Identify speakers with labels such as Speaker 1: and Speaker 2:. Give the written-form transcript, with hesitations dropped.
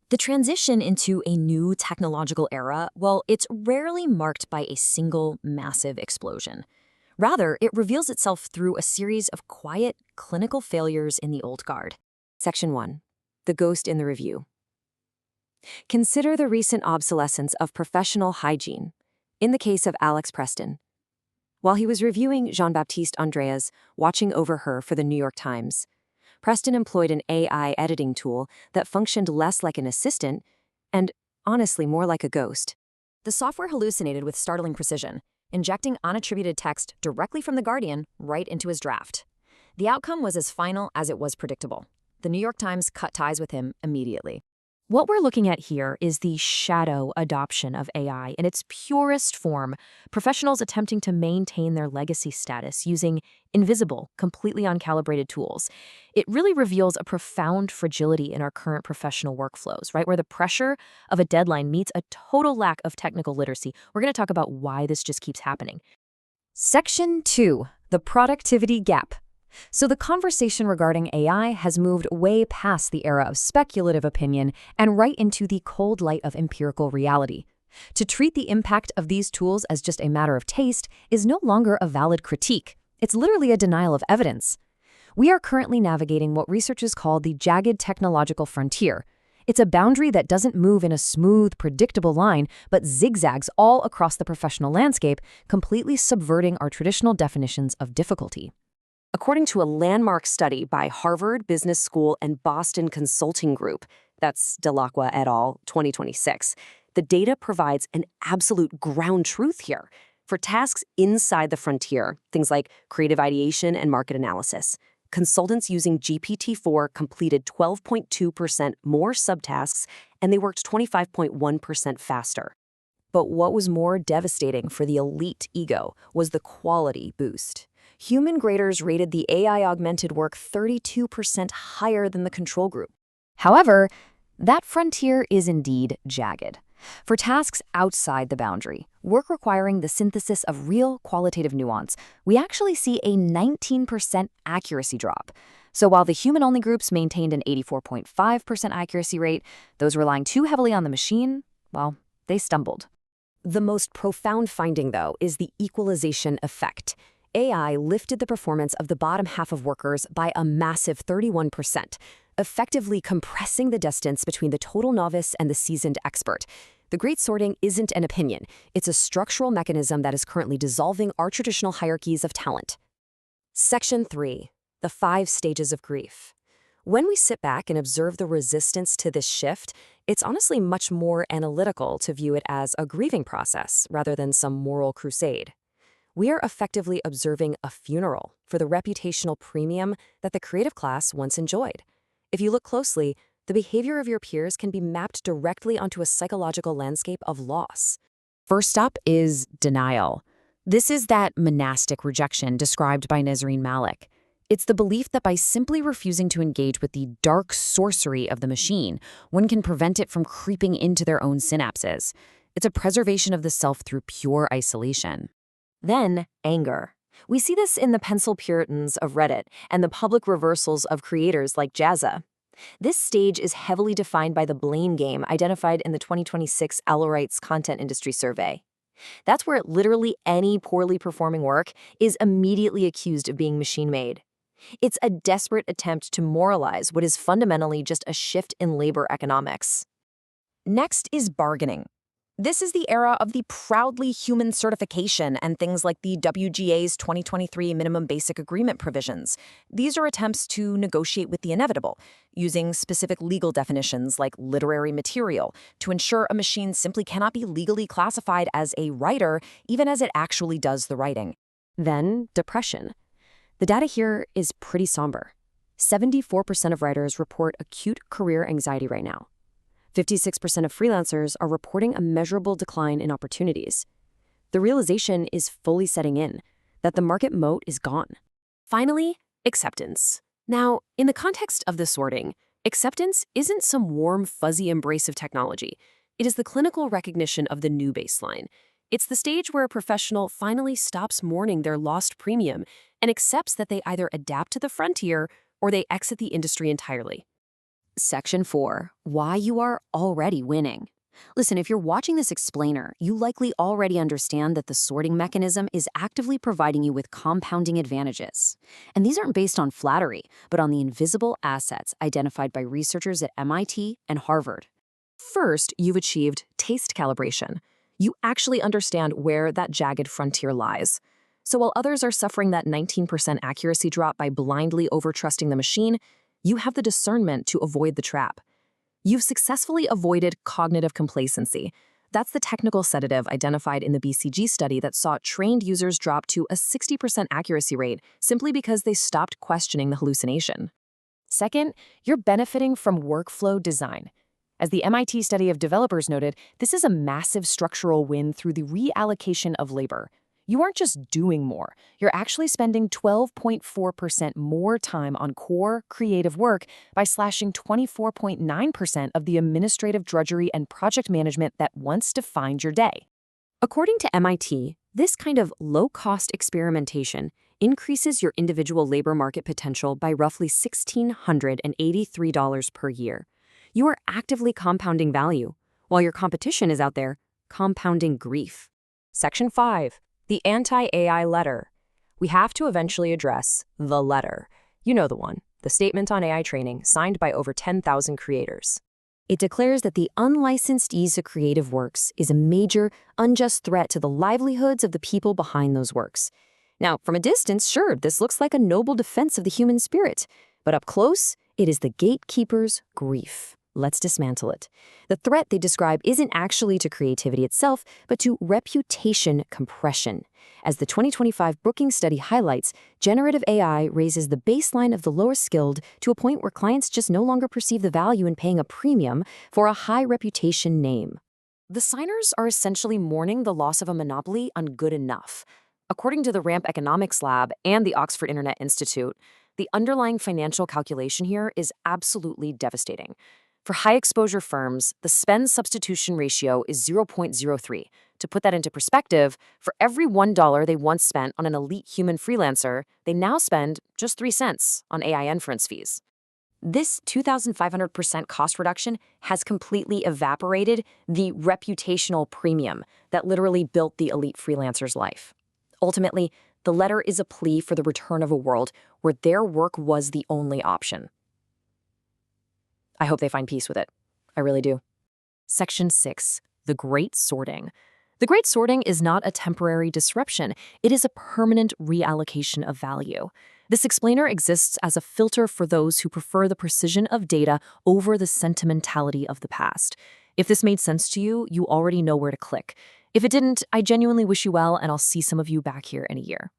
Speaker 1: The transition into a new technological era, well, it's rarely marked by a single massive explosion. Rather, it reveals itself through a series of quiet, clinical failures in the old guard. Section 1. The Ghost in the Review. Consider the recent obsolescence of professional hygiene. In the case of Alex Preston, while he was reviewing Jean-Baptiste Andrea's Watching Over Her for the New York Times, Preston employed an AI editing tool that functioned less like an assistant and, honestly, more like a ghost. The software hallucinated with startling precision, injecting unattributed text directly from The Guardian right into his draft. The outcome was as final as it was predictable. The New York Times cut ties with him immediately. What we're looking at here is the shadow adoption of AI in its purest form, professionals attempting to maintain their legacy status using invisible, completely uncalibrated tools. It really reveals a profound fragility in our current professional workflows, right? Where the pressure of a deadline meets a total lack of technical literacy. We're going to talk about why this just keeps happening. Section 2, the productivity gap. So the conversation regarding AI has moved way past the era of speculative opinion and right into the cold light of empirical reality. To treat the impact of these tools as just a matter of taste is no longer a valid critique. It's literally a denial of evidence. We are currently navigating what researchers call the jagged technological frontier. It's a boundary that doesn't move in a smooth, predictable line, but zigzags all across the professional landscape, completely subverting our traditional definitions of difficulty. According to a landmark study by Harvard Business School and Boston Consulting Group, that's Delacqua et al., 2026, the data provides an absolute ground truth here. For tasks inside the frontier, things like creative ideation and market analysis, consultants using GPT-4 completed 12.2% more subtasks, and they worked 25.1% faster. But what was more devastating for the elite ego was the quality boost. Human graders rated the AI-augmented work 32% higher than the control group. However, that frontier is indeed jagged. For tasks outside the boundary, work requiring the synthesis of real qualitative nuance, we actually see a 19% accuracy drop. So while the human-only groups maintained an 84.5% accuracy rate, those relying too heavily on the machine, well, they stumbled. The most profound finding, though, is the equalization effect. AI lifted the performance of the bottom half of workers by a massive 31%, effectively compressing the distance between the total novice and the seasoned expert. The Great Sorting isn't an opinion. It's a structural mechanism that is currently dissolving our traditional hierarchies of talent. Section 3. The 5 stages of grief. When we sit back and observe the resistance to this shift, it's honestly much more analytical to view it as a grieving process rather than some moral crusade. We are effectively observing a funeral for the reputational premium that the creative class once enjoyed. If you look closely, the behavior of your peers can be mapped directly onto a psychological landscape of loss. First up is denial. This is that monastic rejection described by Nesrine Malik. It's the belief that by simply refusing to engage with the dark sorcery of the machine, one can prevent it from creeping into their own synapses. It's a preservation of the self through pure isolation. Then, anger. We see this in the pencil Puritans of Reddit and the public reversals of creators like Jazza. This stage is heavily defined by the blame game identified in the 2026 Alorites Content Industry Survey. That's where literally any poorly performing work is immediately accused of being machine-made. It's a desperate attempt to moralize what is fundamentally just a shift in labor economics. Next is bargaining. This is the era of the proudly human certification and things like the WGA's 2023 Minimum Basic Agreement provisions. These are attempts to negotiate with the inevitable, using specific legal definitions like literary material to ensure a machine simply cannot be legally classified as a writer, even as it actually does the writing. Then, depression. The data here is pretty somber. 74% of writers report acute career anxiety right now. 56% of freelancers are reporting a measurable decline in opportunities. The realization is fully setting in that the market moat is gone. Finally, acceptance. Now, in the context of the sorting, acceptance isn't some warm, fuzzy embrace of technology. It is the clinical recognition of the new baseline. It's the stage where a professional finally stops mourning their lost premium and accepts that they either adapt to the frontier or they exit the industry entirely. Section 4. Why you are already winning. Listen, if you're watching this explainer, you likely already understand that the sorting mechanism is actively providing you with compounding advantages. And these aren't based on flattery, but on the invisible assets identified by researchers at MIT and Harvard. First, you've achieved taste calibration. You actually understand where that jagged frontier lies. So while others are suffering that 19% accuracy drop by blindly overtrusting the machine, you have the discernment to avoid the trap. You've successfully avoided cognitive complacency. That's the technical sedative identified in the BCG study that saw trained users drop to a 60% accuracy rate simply because they stopped questioning the hallucination. Second, you're benefiting from workflow design. As the MIT study of developers noted, this is a massive structural win through the reallocation of labor. You aren't just doing more, you're actually spending 12.4% more time on core, creative work by slashing 24.9% of the administrative drudgery and project management that once defined your day. According to MIT, this kind of low-cost experimentation increases your individual labor market potential by roughly $1,683 per year. You are actively compounding value, while your competition is out there compounding grief. Section 5. The anti-AI letter. We have to eventually address the letter. You know the one, the statement on AI training signed by over 10,000 creators. It declares that the unlicensed use of creative works is a major, unjust threat to the livelihoods of the people behind those works. Now, from a distance, sure, this looks like a noble defense of the human spirit, but up close, it is the gatekeeper's grief. Let's dismantle it. The threat they describe isn't actually to creativity itself, but to reputation compression. As the 2025 Brookings study highlights, generative AI raises the baseline of the lower skilled to a point where clients just no longer perceive the value in paying a premium for a high reputation name. The signers are essentially mourning the loss of a monopoly on good enough. According to the Ramp Economics Lab and the Oxford Internet Institute, the underlying financial calculation here is absolutely devastating. For high-exposure firms, the spend substitution ratio is 0.03. To put that into perspective, for every $1 they once spent on an elite human freelancer, they now spend just 3 cents on AI inference fees. This 2,500% cost reduction has completely evaporated the reputational premium that literally built the elite freelancer's life. Ultimately, the letter is a plea for the return of a world where their work was the only option. I hope they find peace with it. I really do. Section 6. The Great Sorting. The Great Sorting is not a temporary disruption. It is a permanent reallocation of value. This explainer exists as a filter for those who prefer the precision of data over the sentimentality of the past. If this made sense to you, you already know where to click. If it didn't, I genuinely wish you well, and I'll see some of you back here in a year.